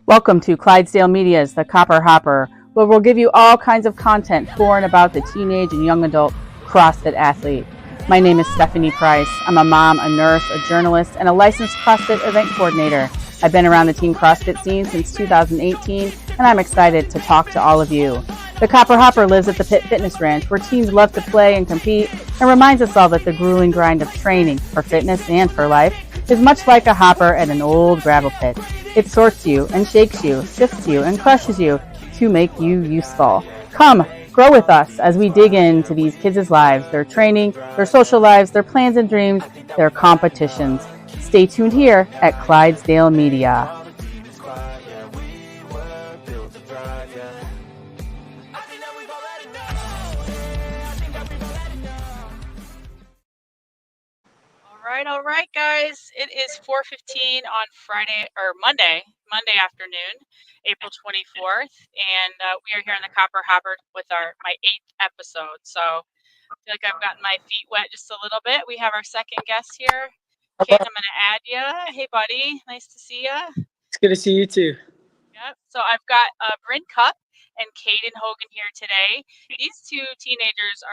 Welcome to Clydesdale Media's The Copper Hopper, where we'll give you all kinds of content for and about the teenage and young adult CrossFit athlete. My name is Stephanie Price. I'm a mom, a nurse, a journalist, and a licensed CrossFit event coordinator. I've been around the teen CrossFit scene since 2018, and I'm excited to talk to all of you. The Copper Hopper lives at the Pit Fitness Ranch, where teens love to play and compete, and reminds us all that the grueling grind of training for fitness and for life is much like a hopper at an old gravel pit. It sorts you and shakes you, sifts you and crushes you to make you useful. Come, grow with us as we dig into these kids' lives, their training, their social lives, their plans and dreams, their competitions. Stay tuned here at Clydesdale Media. All right, guys. It is 4:15 on Monday afternoon, April 24th, and we are here in the Copper Hopper with my 8th episode. So I feel like I've gotten my feet wet just a little bit. We have our second guest here. Kaiden, I'm going to add you. Hey, buddy. Nice to see you. It's good to see you too. Yep. So I've got Brynn Cupp and Kaiden Hogan here today. These two teenagers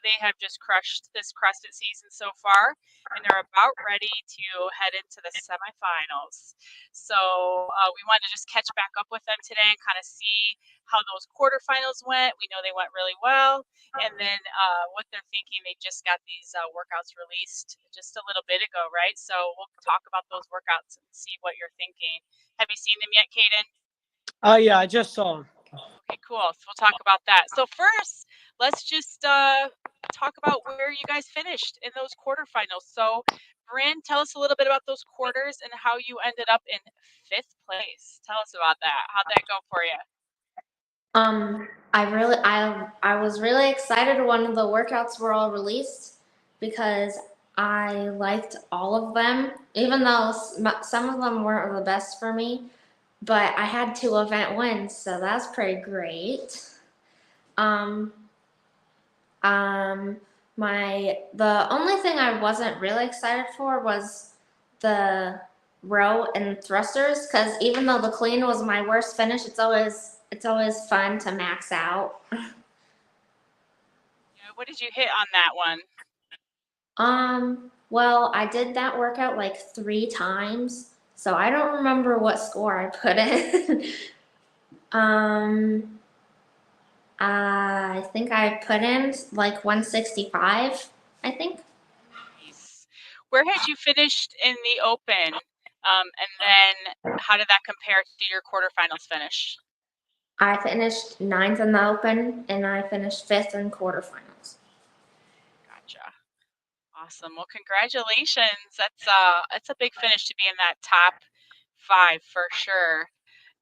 they have just crushed this CrossFit season so far, and they're about ready to head into the semifinals. So we wanted to just catch back up with them today and kind of see how those quarterfinals went. We know they went really well, and then what they're thinking. They just got these workouts released just a little bit ago, right? So we'll talk about those workouts and see what you're thinking. Have you seen them yet, Kaiden? Yeah, I just saw them. Okay, cool. So we'll talk about that. So first, let's just talk about where you guys finished in those quarterfinals. So, Brynn, tell us a little bit about those quarters and how you ended up in 5th place. Tell us about that. How'd that go for you? I was really excited when the workouts were all released because I liked all of them, even though some of them weren't the best for me. But I had 2 event wins, so that's pretty great. The only thing I wasn't really excited for was the row and thrusters, because even though the clean was my worst finish, it's always fun to max out. Yeah, what did you hit on that one? Well, I did that workout like 3 times. So I don't remember what score I put in. I think I put in like 165, I think. Nice. Where had you finished in the open? And then how did that compare to your quarterfinals finish? I finished 9th in the open, and I finished 5th in quarterfinals. Gotcha. Awesome. Well, congratulations. That's a big finish to be in that top 5 for sure.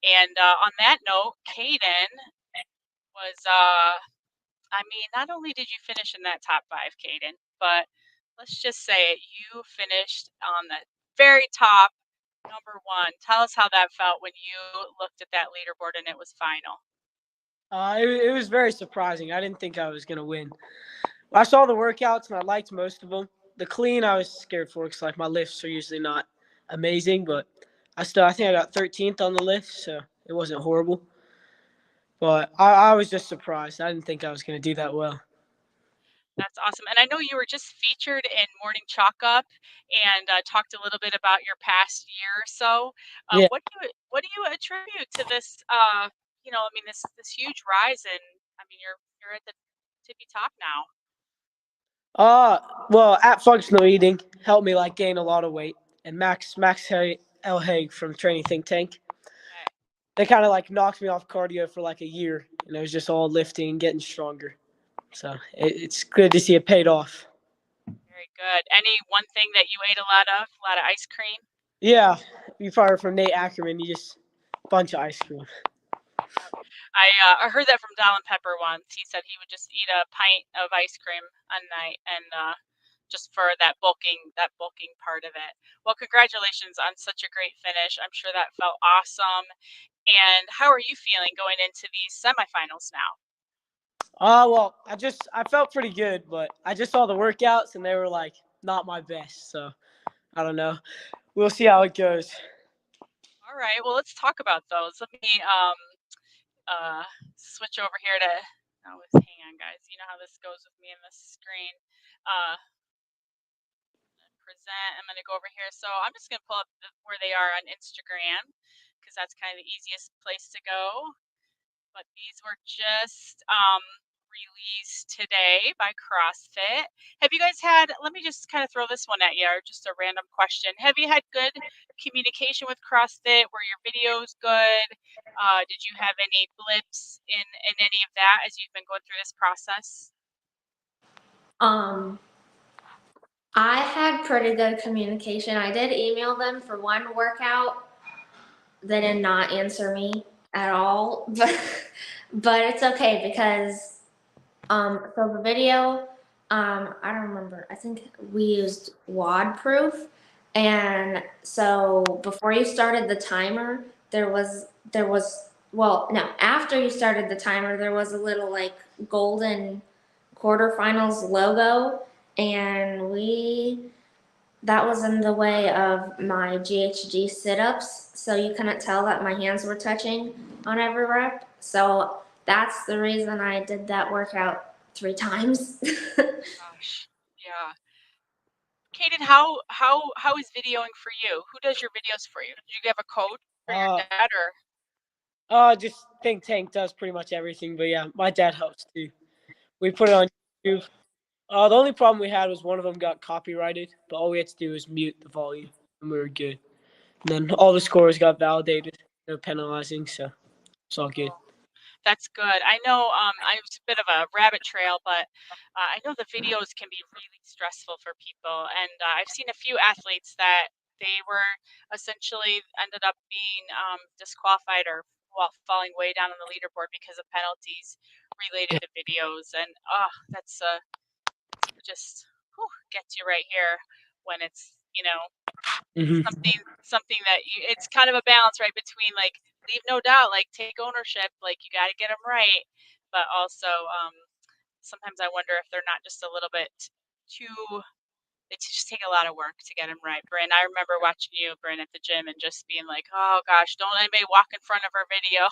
And on that note, Kaiden was not only did you finish in that top 5, Kaiden, but let's just say it, you finished on the very top, number 1. Tell us how that felt when you looked at that leaderboard and it was final. It was very surprising. I didn't think I was going to win. I saw the workouts, and I liked most of them. The clean, I was scared for because my lifts are usually not amazing, but I think I got 13th on the lift, so it wasn't horrible. But I was just surprised. I didn't think I was going to do that well. That's awesome. And I know you were just featured in Morning Chalk Up and talked a little bit about your past year or so. Yeah. What do you attribute to this? This huge rise, and you're at the tippy top now. Well, at Functional Eating helped me gain a lot of weight, and Max L. Haig from Training Think Tank. Okay. They kind of knocked me off cardio for a year, and it was just all lifting and getting stronger. So it's good to see it paid off. Very good. Any one thing that you ate a lot of ice cream? Yeah, you probably heard from Nate Ackerman. You just a bunch of ice cream. I heard that from Dallin Pepper once. He said he would just eat a pint of ice cream a night, and just for that bulking part of it. Well, congratulations on such a great finish. I'm sure that felt awesome. And how are you feeling going into these semifinals now? Well, I felt pretty good, but I just saw the workouts and they were not my best. So I don't know. We'll see how it goes. All right. Well, let's talk about those. Let me switch over here to. Oh, hang on, guys. You know how this goes with me in the screen. Present. I'm going to go over here. So I'm just going to pull up where they are on Instagram because that's kind of the easiest place to go. But these were just released today by CrossFit. Have you guys had, let me just kind of throw this one at you, or just a random question. Have you had good communication with CrossFit? Were your videos good? Did you have any blips in any of that as you've been going through this process? I had pretty good communication. I did email them for one workout. They did not answer me at all, but it's okay because so the video, I don't remember. I think we used WOD proof, and so before you started the timer, there was well, no, after you started the timer, there was a little like golden quarterfinals logo, and that was in the way of my GHG sit-ups, so you couldn't tell that my hands were touching on every rep. So that's the reason I did that workout 3 times. Gosh, yeah. Kaiden, how is videoing for you? Who does your videos for you? Do you have a coach for your dad or? Just Think Tank does pretty much everything, but yeah, my dad helps too. We put it on YouTube. The only problem we had was one of them got copyrighted, but all we had to do was mute the volume, and we were good. And then all the scores got validated, no penalizing, so it's all good. That's good. I know I was a bit of a rabbit trail, but I know the videos can be really stressful for people. And I've seen a few athletes that they were essentially ended up being disqualified or falling way down on the leaderboard because of penalties related to videos. And that's just gets you right here when it's, something that it's kind of a balance, right, between like leave no doubt, like take ownership, like you got to get them right, but also sometimes I wonder if they're not just a little bit too. They just take a lot of work to get them right. Brynn, I remember watching you, Brynn, at the gym and just being like, oh gosh, don't anybody walk in front of our video,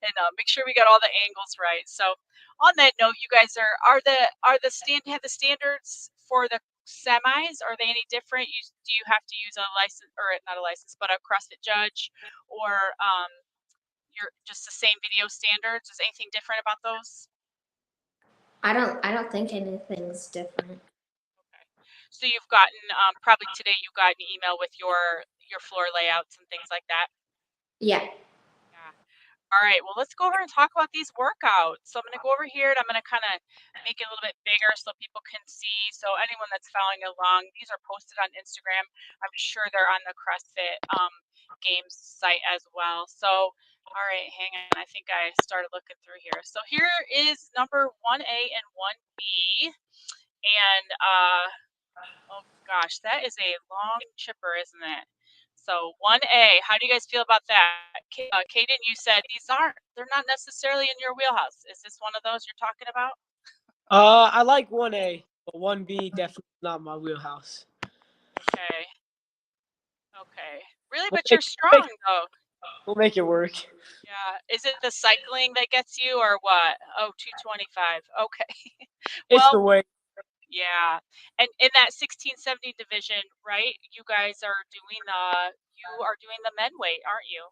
and make sure we got all the angles right. So on that note, you guys have the standards for the semis? Are they any different? Do you have to use a license, or not a license, but a CrossFit judge, or you're just the same video standards? Is anything different about those? I don't think anything's different. Okay. So you've gotten probably today you got an email with your floor layouts and things like that. Yeah. Yeah. All right, well, let's go over and talk about these workouts. So I'm going to go over here and I'm going to kind of make it a little bit bigger so people can see. So anyone that's following along, these are posted on Instagram. I'm sure they're on the CrossFit Games site as well. So, all right, hang on. I think I started looking through here. So here is number 1A and 1B. And, oh gosh, that is a long chipper, isn't it? So 1A, how do you guys feel about that? Kaiden, you said they're not necessarily in your wheelhouse. Is this one of those you're talking about? I like 1A, but 1B definitely not my wheelhouse. Okay. Okay. Really, but you're strong though. We'll make it work. Yeah. Is it the cycling that gets you or what? Oh, 225. Okay. It's the way. Yeah. And in that 16-70 division, right? You guys are doing the men weight, aren't you?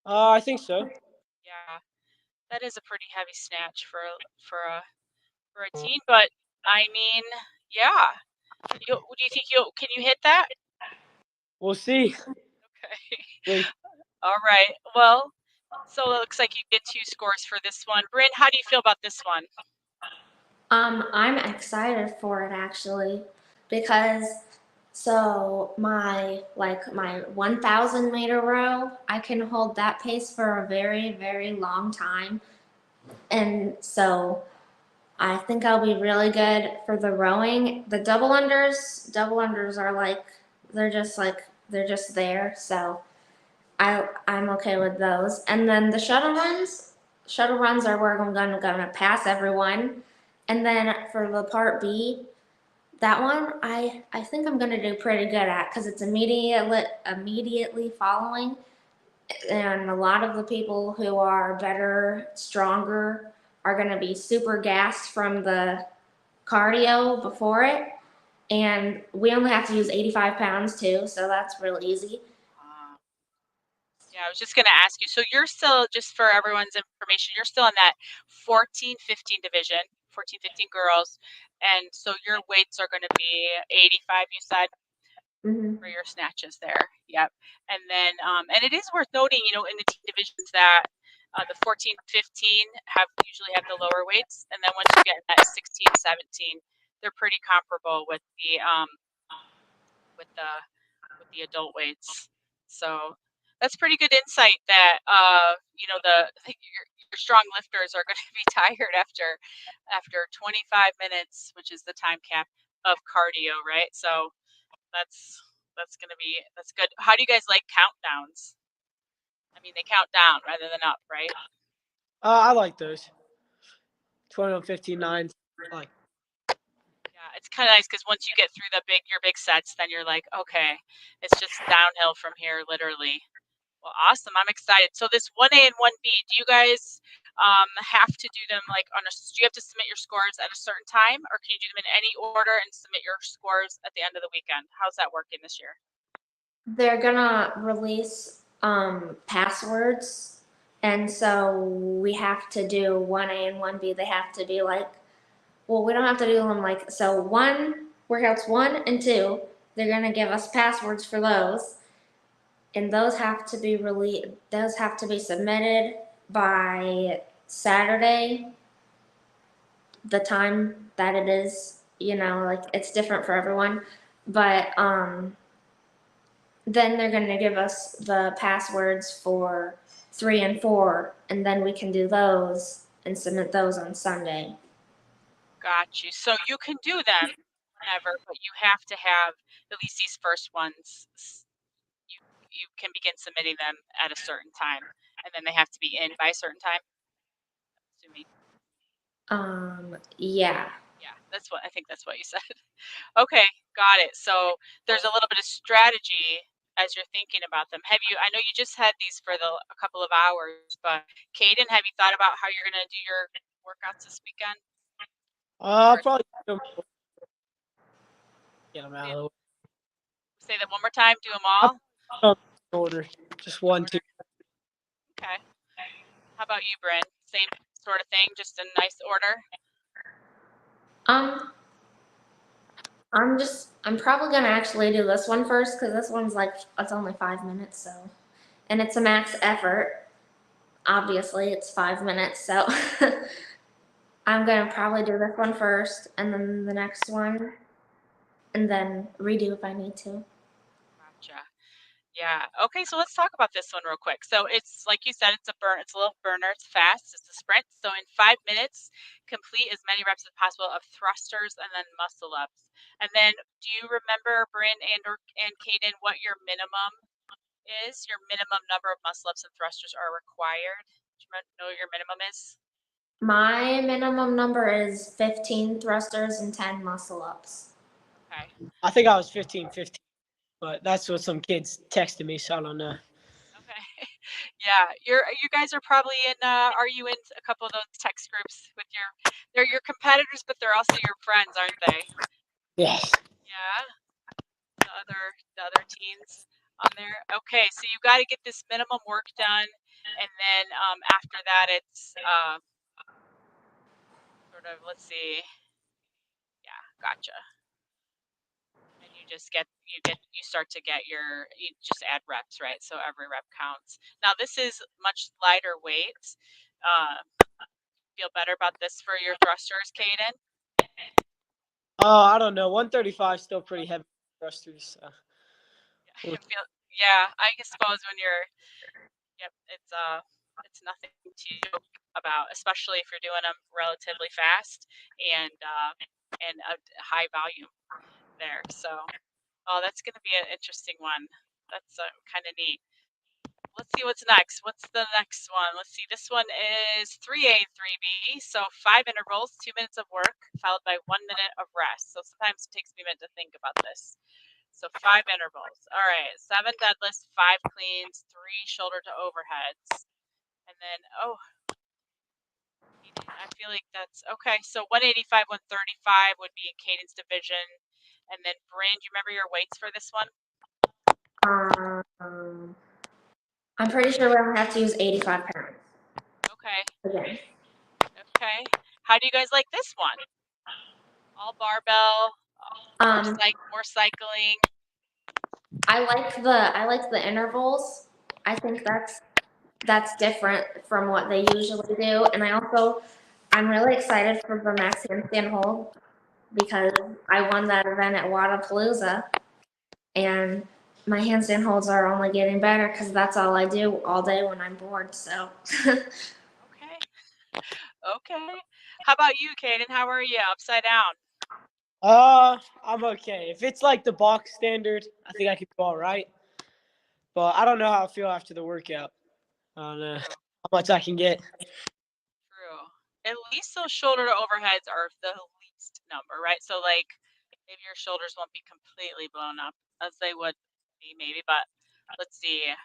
I think so. Yeah. That is a pretty heavy snatch for a teen, but I mean, yeah. Do you think can you hit that? We'll see. Okay. Wait. All right. Well, so it looks like you get 2 scores for this one. Brynn, how do you feel about this one? I'm excited for it actually, because so my 1,000 meter row, I can hold that pace for a very, very long time. And so I think I'll be really good for the rowing. The double unders are like, they're just there. So I'm okay with those. And then the shuttle runs are where I'm gonna pass everyone. And then for the part B, that one I think I'm gonna do pretty good at because it's immediately following and a lot of the people who are better, stronger, are going to be super gassed from the cardio before it. And we only have to use 85 pounds too, so that's real easy. Yeah, I was just going to ask you. So you're still, just for everyone's information, you're still in that 14-15 division, 14-15 girls. And so your weights are going to be 85, you said? For your snatches there. Yep. And then, and it is worth noting, you know, in the team divisions that the 14-15 usually have the lower weights. And then once you get in that 16-17, they're pretty comparable with the adult weights. So that's pretty good insight that, you know, your strong lifters are going to be tired after 25 minutes, which is the time cap of cardio, right? So that's good. How do you guys like countdowns? I mean, they count down rather than up, right? I like those. 21, 15, 9. Like. Yeah, it's kind of nice because once you get through your big sets, then you're like, okay, it's just downhill from here, literally. Well, awesome. I'm excited. So this 1A and 1B, do you guys have to do them like do you have to submit your scores at a certain time, or can you do them in any order and submit your scores at the end of the weekend? How's that working this year? They're gonna release passwords, and so we have to do 1A and 1B. They have to be like, well, we don't have to do them like, so workouts 1 and 2, they're gonna give us passwords for those, and those have to be submitted by Saturday, the time that it is, you know, like it's different for everyone, but then they're going to give us the passwords for 3 and 4, and then we can do those and submit those on Sunday. Got you. So you can do them whenever, but you have to have at least these first ones. You can begin submitting them at a certain time, and then they have to be in by a certain time. Assuming. Yeah. Yeah, I think that's what you said. Okay, got it. So there's a little bit of strategy as you're thinking about them. I know you just had these for a couple of hours, but Kaiden, have you thought about how you're going to do your workouts this weekend? I'll probably get them out of the way. Say that one more time. Do them all? Order. Just 1, 2. Okay. How about you, Brynn? Same sort of thing, just in nice order? I'm probably gonna actually do this one first, because this one's like, it's only 5 minutes, so, and it's a max effort. Obviously, it's 5 minutes, so I'm gonna probably do this one first, and then the next one, and then redo if I need to. Gotcha. Yeah. Okay, so let's talk about this one real quick. So it's like you said, it's a little burner, it's fast, it's a sprint. So in 5 minutes, complete as many reps as possible of thrusters and then muscle ups. And then do you remember, Brynn and Kaiden, what your minimum is? Your minimum number of muscle ups and thrusters are required? Do you know what your minimum is? My minimum number is 15 thrusters and 10 muscle ups. Okay. I think I was 15, but that's what some kids texted me, so I don't know. Okay. Yeah, you guys are probably in. Are you in a couple of those text groups with they're your competitors, but they're also your friends, aren't they? Yes. Yeah. The other teens on there. Okay, so you got to get this minimum work done, and then after that, it's sort of, let's see. Yeah, gotcha. And you start to get you just add reps, right? So every rep counts. Now this is much lighter weight. Feel better about this for your thrusters, Kaiden? I don't know. 135 is still pretty heavy thrusters. So. Yeah, I suppose when it's nothing to joke about, especially if you're doing them relatively fast and a high volume there. So, that's going to be an interesting one. That's kind of neat. Let's see what's next. What's the next one? Let's see. This one is 3A and 3B. So 5 intervals, 2 minutes of work, followed by 1 minute of rest. So sometimes it takes me a minute to think about this. So 5 intervals. All right, 7 deadlifts, 5 cleans, 3 shoulder to overheads. And then, I feel like that's okay. So 185, 135 would be in Kaiden's division. And then Brynn, do you remember your weights for this one? I'm pretty sure we're gonna have to use 85 pounds. Okay. Again. Okay. How do you guys like this one? All barbell, more cycling. I like the intervals. I think that's different from what they usually do, and I'm really excited for the max handstand hold because I won that event at Wadapalooza, and my handstand holds are only getting better because that's all I do all day when I'm bored. So. Okay. Okay. How about you, Kaiden? How are you? Upside down. I'm okay. If it's like the box standard, I think I could do all right. But I don't know how I feel after the workout. I don't know how much I can get. True. At least those shoulder to overheads are the least number, right? So like maybe your shoulders won't be completely blown up as they would be maybe, but let's see. You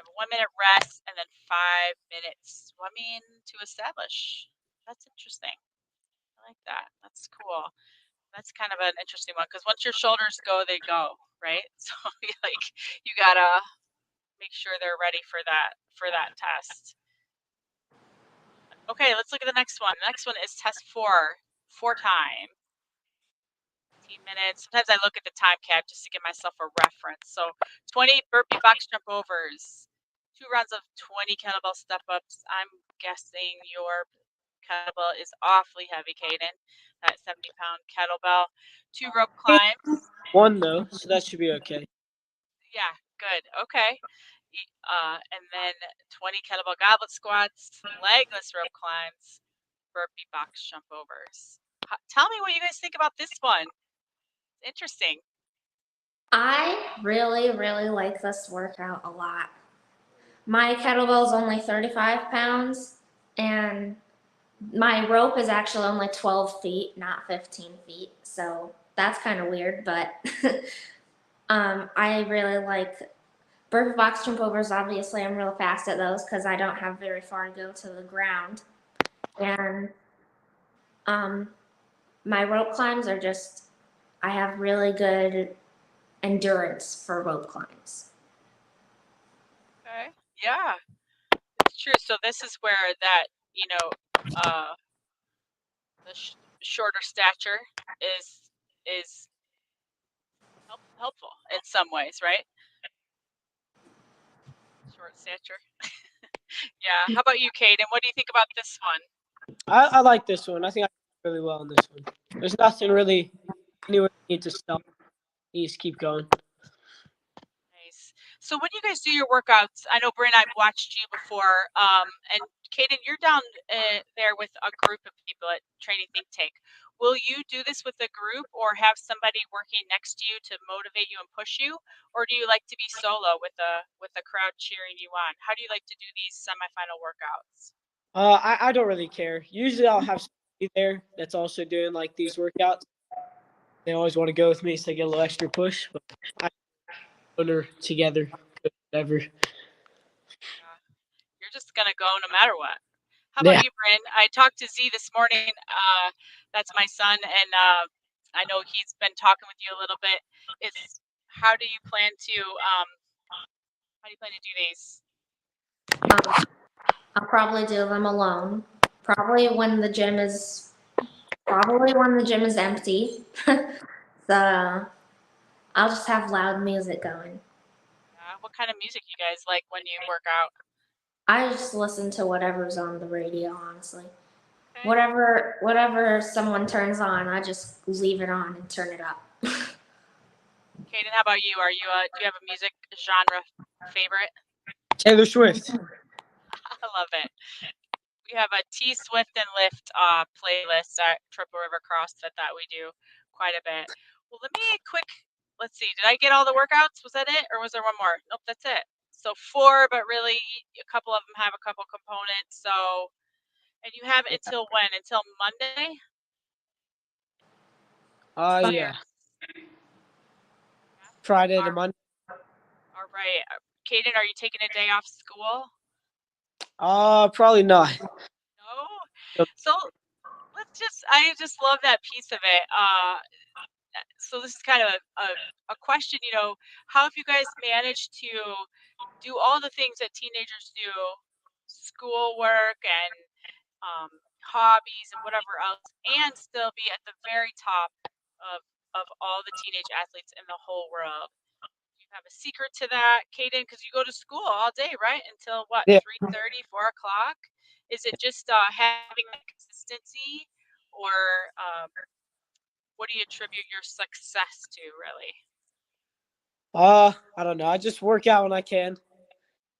have a 1 minute rest and then 5 minutes swimming to establish. That's interesting. I like that. That's cool. That's kind of an interesting one because once your shoulders go, they go, right? So like you gotta make sure they're ready for that test. Okay, let's look at the next one. The next one is test 4 time. 15 minutes. Sometimes I look at the time cap just to give myself a reference. So 20 burpee box jump overs, 2 rounds of 20 kettlebell step ups. I'm guessing your kettlebell is awfully heavy, Kaiden. That 70-pound kettlebell. 2 rope climbs. 1 though, so that should be okay. Yeah, good. Okay. And then 20 kettlebell goblet squats, legless rope climbs, burpee box jump overs. Tell me what you guys think about this one. Interesting. I really, really like this workout a lot. My kettlebell is only 35 pounds, and my rope is actually only 12 feet, not 15 feet. So that's kind of weird, but I really like burpee box jump overs. Obviously, I'm real fast at those because I don't have very far to go to the ground. And my rope climbs are just, I have really good endurance for rope climbs. Okay. Yeah, it's true. So this is where that, the shorter stature is helpful in some ways, right? Short stature. Yeah. How about you, Kaiden? What do you think about this one? I like this one. I think I did really well in this one. There's nothing really anywhere you need to stop. You just keep going. Nice. So when you guys do your workouts, I know Brynn, I've watched you before, and Kaiden, you're down there with a group of people at Training Think Tank. Will you do this with a group or have somebody working next to you to motivate you and push you, or do you like to be solo with the crowd cheering you on? How do you like to do these semifinal workouts? I don't really care. Usually I'll have somebody there that's also doing like these workouts. They always want to go with me, so I get a little extra push. But I her together, whatever. You're just gonna go no matter what. How about you, Brynn? I talked to Z this morning. That's my son, and I know he's been talking with you a little bit. How do you plan to do these? I'll probably do them alone. Probably when the gym is empty. So I'll just have loud music going. What kind of music you guys like when you work out? I just listen to whatever's on the radio, honestly. Okay. Whatever someone turns on, I just leave it on and turn it up. Kaiden, how about you? Do you have a music genre favorite? Taylor Swift. I love it. We have a T Swift and Lift playlist at Triple River CrossFit that we do quite a bit. Well, let's see. Did I get all the workouts? Was that it? Or was there one more? Nope, that's it. So 4, but really a couple of them have a couple components. So, and you have until when? Until Monday? Yeah. Friday to Monday. All right. Kaiden, are you taking a day off school? Probably not. No? Yep. So I just love that piece of it. So this is kind of a question, how have you guys managed to do all the things that teenagers do, schoolwork and hobbies and whatever else, and still be at the very top of all the teenage athletes in the whole world? Do you have a secret to that, Kaiden? Because you go to school all day, right? Until what, Yeah. 3:30, 4 o'clock? Is it just having that consistency, or what do you attribute your success to, really? I don't know. I just work out when I can,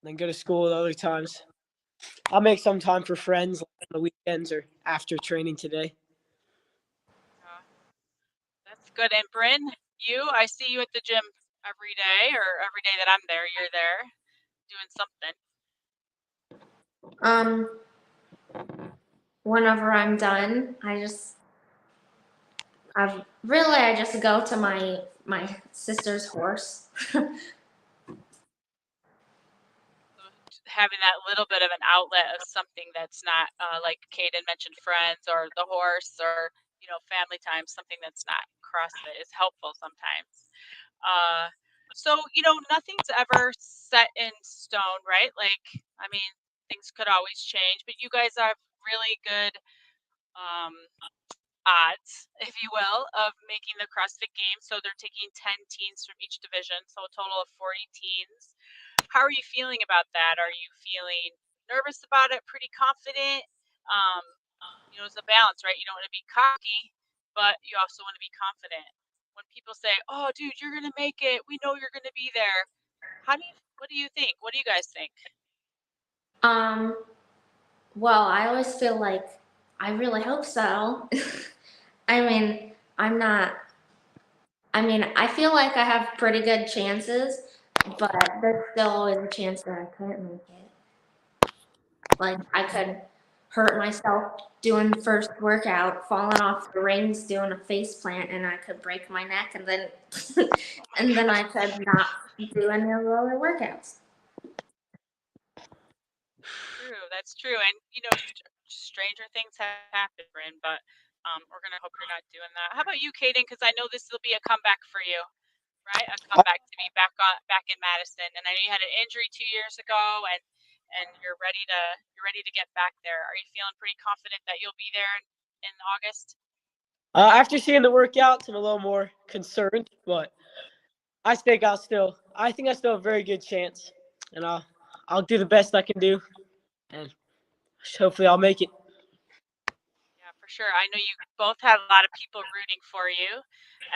then go to school at other times. I'll make some time for friends on the weekends or after training today. That's good. And Brynn, I see you at the gym every day, or every day that I'm there, you're there doing something. Whenever I'm done, I just go to my sister's horse. Having that little bit of an outlet of something that's not like Kaiden mentioned, friends or the horse, or family time, something that's not CrossFit is helpful sometimes. So nothing's ever set in stone, right? Like, I mean, things could always change, but you guys have really good odds, if you will, of making the CrossFit Games. So they're taking 10 teens from each division, so a total of 40 teens. How are you feeling about that? Are you feeling nervous about it? Pretty confident? It's a balance, right? You don't want to be cocky, but you also want to be confident. When people say, "Oh, dude, you're gonna make it. We know you're gonna be there." What do you think? What do you guys think? Well, I always feel like I really hope so. I mean, I feel like I have pretty good chances, but there's still always a chance that I couldn't make it. Like, I could hurt myself doing the first workout, falling off the rings, doing a face plant, and I could break my neck, and then and then I could not do any of the other workouts. True, that's true. And stranger things have happened, Brynn, but we're gonna hope you're not doing that. How about you, Kaiden? Because I know this will be a comeback for you, right? A comeback to be back in Madison. And I know you had an injury 2 years ago, and you're ready to get back there. Are you feeling pretty confident that you'll be there in August? After seeing the workouts, I'm a little more concerned, but I think I still have a very good chance, and I'll do the best I can do, and hopefully I'll make it. Yeah, for sure. I know you both have a lot of people rooting for you,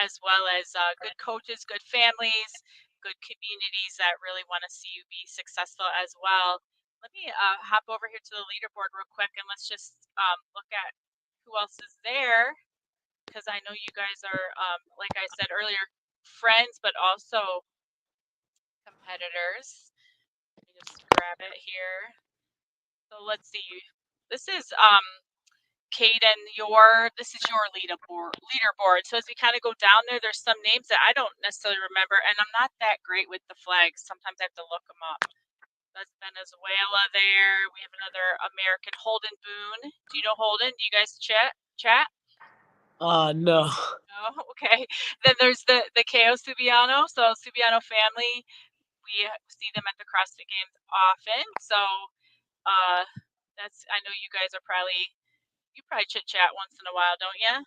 as well as good coaches, good families, good communities that really want to see you be successful as well. Let me hop over here to the leaderboard real quick, and let's just look at who else is there, because I know you guys are, like I said earlier, friends, but also competitors. Let me just grab it here. So let's see. This is Kaiden, this is your leaderboard. So as we kind of go down there's some names that I don't necessarily remember, and I'm not that great with the flags. Sometimes I have to look them up. That's Venezuela there. We have another American, Holden Boone. Do you know Holden? Do you guys chat? No. No? Okay. Then there's the KO Subiano. So Subiano family, we see them at the CrossFit Games often. So I know you guys are you probably chit chat once in a while, don't you?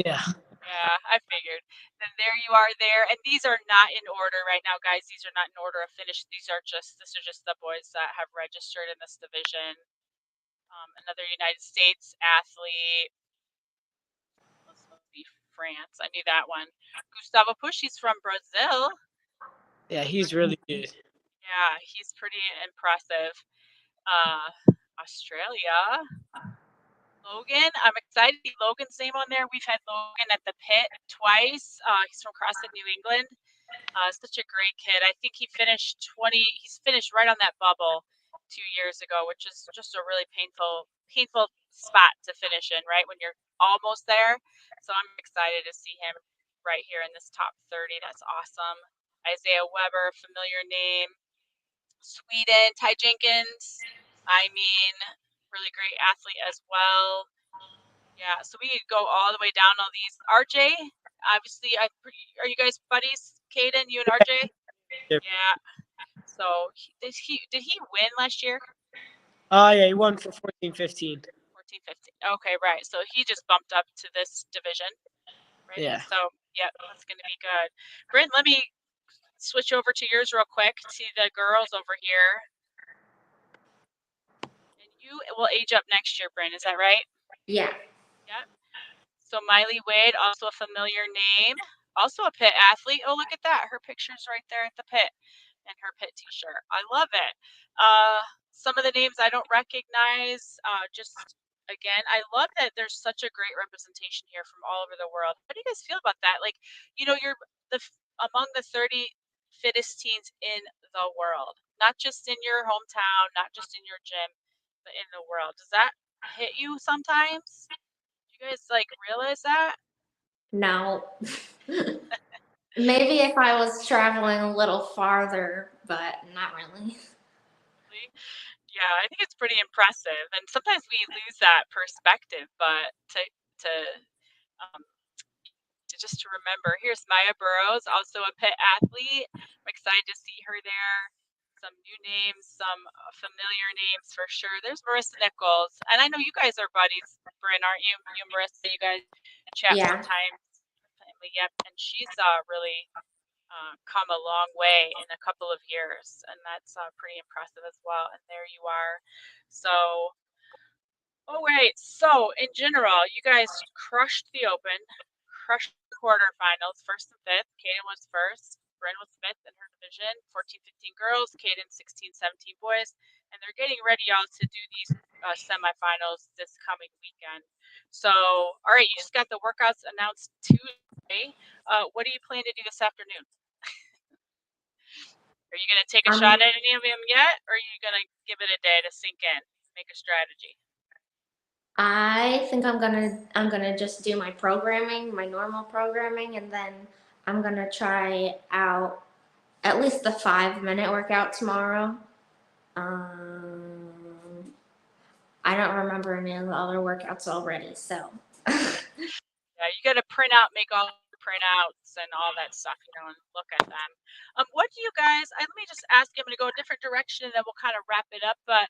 Yeah. Yeah, I figured. Then there you are there. And these are not in order right now, guys. These are not in order of finish. These are just the boys that have registered in this division. Another United States athlete. This must be France. I knew that one. Gustavo Push, he's from Brazil. Yeah, he's really good. Yeah, he's pretty impressive. Australia. Logan, I'm excited to see Logan's name on there. We've had Logan at the pit twice. He's from CrossFit New England. Such a great kid. I think he's finished right on that bubble 2 years ago, which is just a really painful spot to finish in, right? When you're almost there. So I'm excited to see him right here in this top 30. That's awesome. Isaiah Weber, familiar name. Sweden, Ty Jenkins. I mean, really great athlete as well. Yeah, so we could go all the way down all these. RJ, obviously, are you guys buddies? Kaiden, you and RJ? Yeah. Yeah. So did he win last year? Yeah, he won for 14-15. 14-15. Okay, right. So he just bumped up to this division. Right? Yeah. So yeah, that's going to be good. Brynn, let me switch over to yours real quick. To the girls over here. And you will age up next year, Brynn. Is that right? Yeah. Yep. So Miley Wade, also a familiar name, also a pit athlete. Oh, look at that. Her picture's right there at the pit and her pit t-shirt. I love it. Some of the names I don't recognize. Just again, I love that there's such a great representation here from all over the world. How do you guys feel about that? Like, you're among the 30 fittest teens in the world, not just in your hometown, not just in your gym, but in the world. Does that hit you sometimes? You guys realize that? No. Maybe if I was traveling a little farther, but not really. Yeah, I think it's pretty impressive, and sometimes we lose that perspective. But to um, just to remember, here's Maya Burrows, also a pit athlete. I'm excited to see her there. Some new names, some familiar names for sure. There's Marissa Nichols, and I know you guys are buddies, Brynn, aren't you? You and Marissa, you guys chat Yeah. sometimes. Yep, and she's really come a long way in a couple of years, and that's pretty impressive as well. And there you are. So, all right. So, in general, you guys crushed the Open, crushed the quarterfinals, first and fifth. Kaiden was first. Brynn was fifth in her division. 14-15 girls. Kaiden 16-17 boys, and they're getting ready all to do these semifinals this coming weekend. So, all right, you just got the workouts announced Tuesday. What do you plan to do this afternoon? Are you going to take a shot at any of them yet, or are you going to give it a day to sink in, make a strategy? I think I'm gonna just do my programming, my normal programming, and then I'm gonna try out at least the 5-minute workout tomorrow. I don't remember any of the other workouts already, so. Yeah, you got to print out, make all the printouts and all that stuff, and look at them. What do you guys? Let me just ask. I'm going to go a different direction, and then we'll kind of wrap it up. But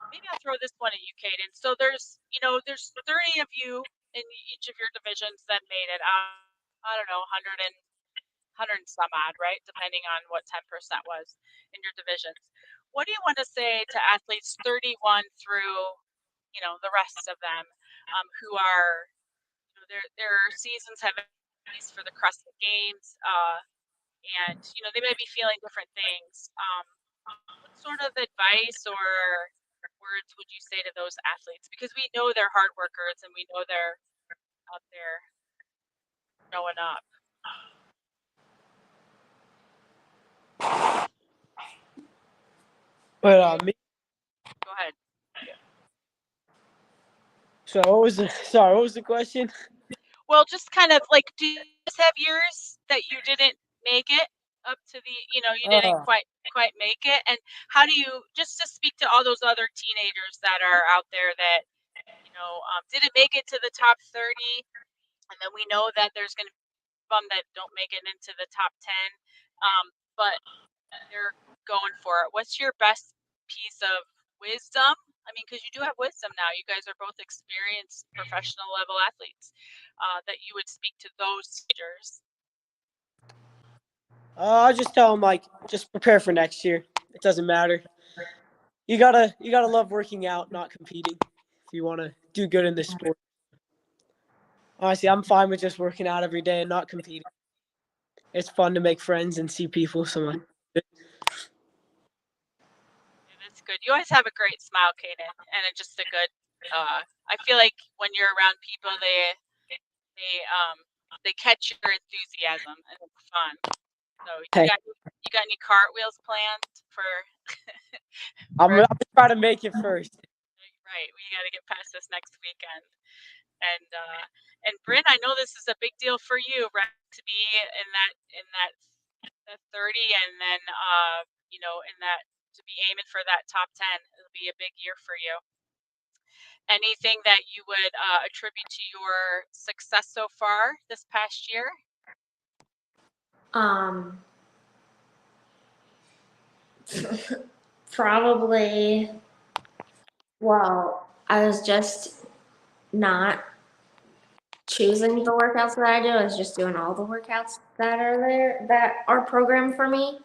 maybe I'll throw this one at you, Kaiden. So there's 30 of you in each of your divisions that made it. I don't know, 100 and some odd, right? Depending on what 10% was in your divisions. What do you want to say to athletes 31 through, the rest of them, who are their seasons have ended for the CrossFit Games, and they may be feeling different things. What sort of advice or words would you say to those athletes? Because we know they're hard workers and we know they're out there showing up. But Go ahead. So what was the question? Well, just kind of do you just have years that you didn't make it up to the, you didn't quite make it? And how do you, just to speak to all those other teenagers that are out there that, didn't make it to the top 30, and then we know that there's going to be some that don't make it into the top 10, but they're going for it. What's your best piece of wisdom? I mean, because you do have wisdom now. You guys are both experienced professional level athletes, that you would speak to those teenagers. I'll just tell them just prepare for next year. It doesn't matter. You gotta love working out, not competing, if you want to do good in this sport. Honestly, I'm fine with just working out every day and not competing. It's fun to make friends and see people. So That's good. You always have a great smile, Kaiden, and it's just a good. I feel like when you're around people, they catch your enthusiasm and it's fun. So you got any cartwheels planned for? I'm gonna try to make it first. Right, we got to get past this next weekend. And Brynn, I know this is a big deal for you, right? To be in that the 30, and then in that, to be aiming for that top 10. It'll be a big year for you. Anything that you would attribute to your success so far this past year? Probably, well, I was just not choosing the workouts that I do. I was just doing all the workouts that are there, that are programmed for me.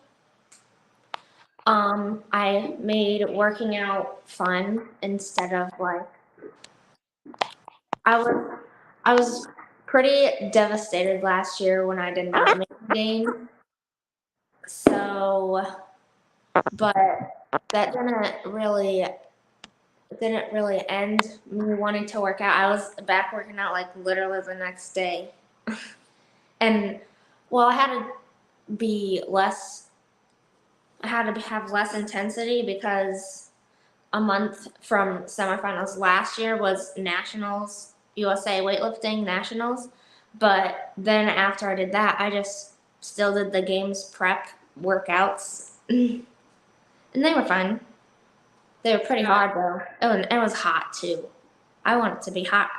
I made working out fun instead of like, I was pretty devastated last year when I did not make the game. So, but that didn't really end me wanting to work out. I was back working out like literally the next day. And well, I had to have less intensity because a month from semifinals last year was nationals, USA weightlifting nationals. But then after I did that, I just still did the games prep workouts. And they were fun. They were pretty hard though. It was hot too. I want it to be hot.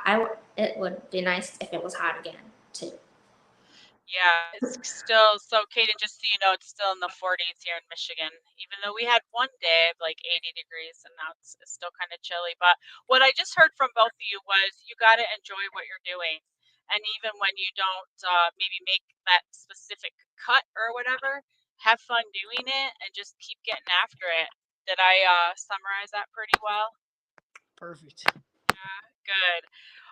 It would be nice if it was hot again too. Yeah, it's still, so Kaiden, just so you know, it's still in the 40s here in Michigan, even though we had one day of like 80 degrees, and now it's still kind of chilly. But what I just heard from both of you was you got to enjoy what you're doing. And even when you don't maybe make that specific cut or whatever, have fun doing it and just keep getting after it. Did I summarize that pretty well? Perfect. Yeah, good.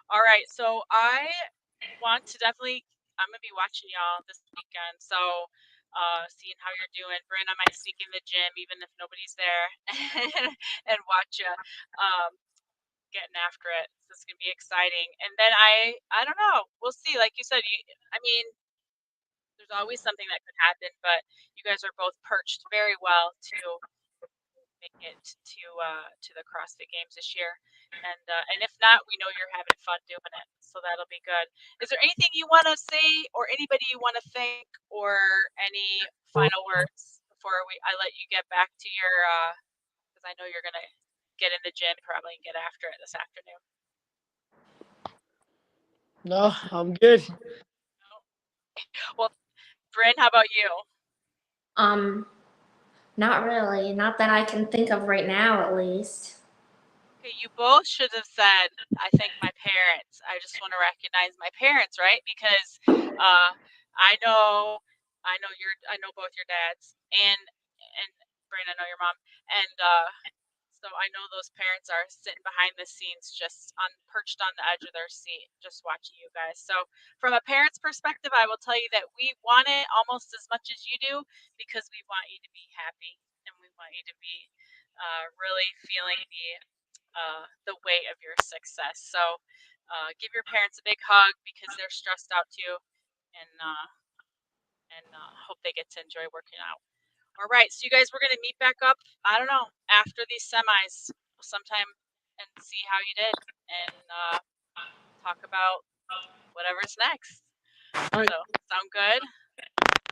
All right, so I want to definitely, I'm going to be watching y'all this weekend, so seeing how you're doing. Brynn, I might sneak in the gym even if nobody's there and watch you getting after it. This is going to be exciting. And then I don't know. We'll see. Like you said, there's always something that could happen, but you guys are both perched very well to make it to the CrossFit Games this year. And if not, we know you're having fun doing it, so that'll be good. Is there anything you want to say, or anybody you want to thank, or any final words before I let you get back to your? Because I know you're gonna get in the gym probably and get after it this afternoon. No, I'm good. Well, Brynn, how about you? Not really. Not that I can think of right now, at least. Okay, you both should have said, I thank my parents. I just want to recognize my parents, right? Because I know both your dads, and Brynn, I know your mom, and so I know those parents are sitting behind the scenes, just perched on the edge of their seat, just watching you guys. So from a parent's perspective, I will tell you that we want it almost as much as you do, because we want you to be happy, and we want you to be really feeling the weight of your success. So give your parents a big hug, because they're stressed out too, and hope they get to enjoy working out. All right, so you guys, we're going to meet back up, I don't know, after these semis sometime and see how you did, and talk about whatever's next. All right. So, sound good?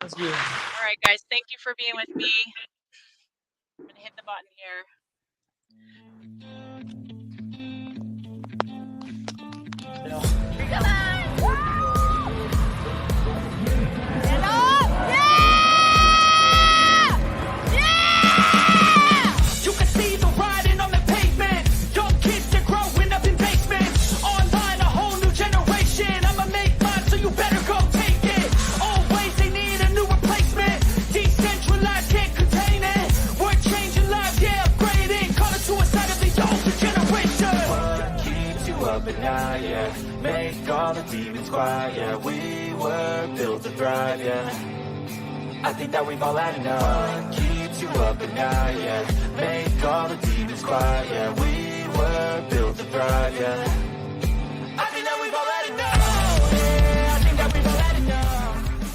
That's good. All right, guys, thank you for being with me. I'm going to hit the button here. Yeah. Come on! Stand up! Yeah! You can see the riding on the pavement. Young kids, they're growing up in basements. Online, a whole new generation. I'ma make mine, so you better go take it. Always, they need a new replacement. Decentralized, can't contain it. We're changing lives, yeah, upgrading. Call it suicide of the older generation. What keeps you up at night, yeah? Make all the demons quiet, yeah. We were built to thrive, yeah. I think that we've all had enough. What keeps you up at night, yeah? Make all the demons quiet, yeah. We were built to thrive, yeah.